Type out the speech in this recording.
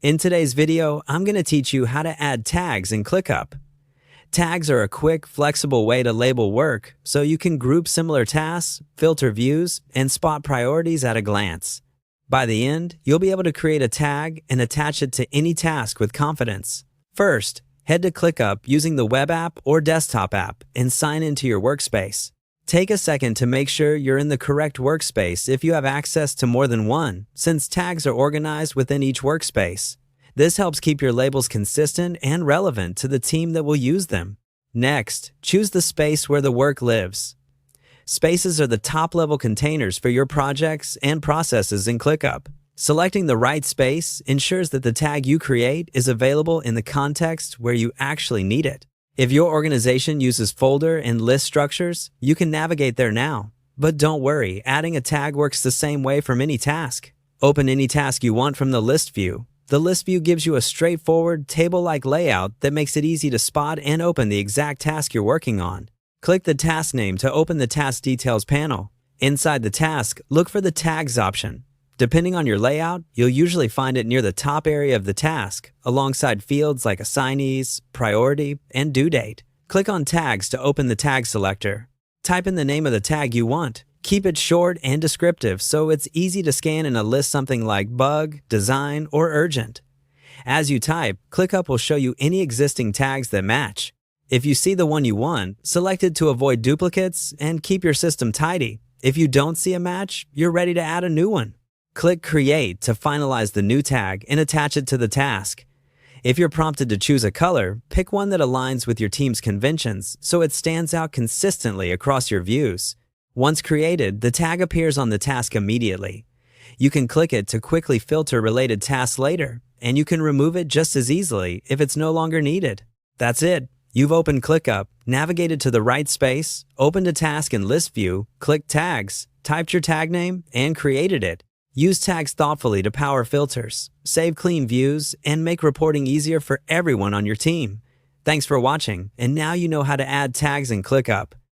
In today's video, I'm going to teach you how to add tags in ClickUp. Tags are a quick, flexible way to label work so you can group similar tasks, filter views, and spot priorities at a glance. By the end, you'll be able to create a tag and attach it to any task with confidence. First, head to ClickUp using the web app or desktop app and sign into your workspace. Take a second to make sure you're in the correct workspace if you have access to more than one, since tags are organized within each workspace. This helps keep your labels consistent and relevant to the team that will use them. Next, choose the space where the work lives. Spaces are the top-level containers for your projects and processes in ClickUp. Selecting the right space ensures that the tag you create is available in the context where you actually need it. If your organization uses folder and list structures, you can navigate there now. But don't worry, adding a tag works the same way from any task. Open any task you want from the list view. The list view gives you a straightforward, table-like layout that makes it easy to spot and open the exact task you're working on. Click the task name to open the task details panel. Inside the task, look for the tags option. Depending on your layout, you'll usually find it near the top area of the task, alongside fields like assignees, priority, and due date. Click on Tags to open the tag selector. Type in the name of the tag you want. Keep it short and descriptive so it's easy to scan and list something like bug, design, or urgent. As you type, ClickUp will show you any existing tags that match. If you see the one you want, select it to avoid duplicates and keep your system tidy. If you don't see a match, you're ready to add a new one. Click Create to finalize the new tag and attach it to the task. If you're prompted to choose a color, pick one that aligns with your team's conventions so it stands out consistently across your views. Once created, the tag appears on the task immediately. You can click it to quickly filter related tasks later, and you can remove it just as easily if it's no longer needed. That's it. You've opened ClickUp, navigated to the right space, opened a task in list view, clicked Tags, typed your tag name, and created it. Use tags thoughtfully to power filters, save clean views, and make reporting easier for everyone on your team. Thanks for watching, and now you know how to add tags in ClickUp.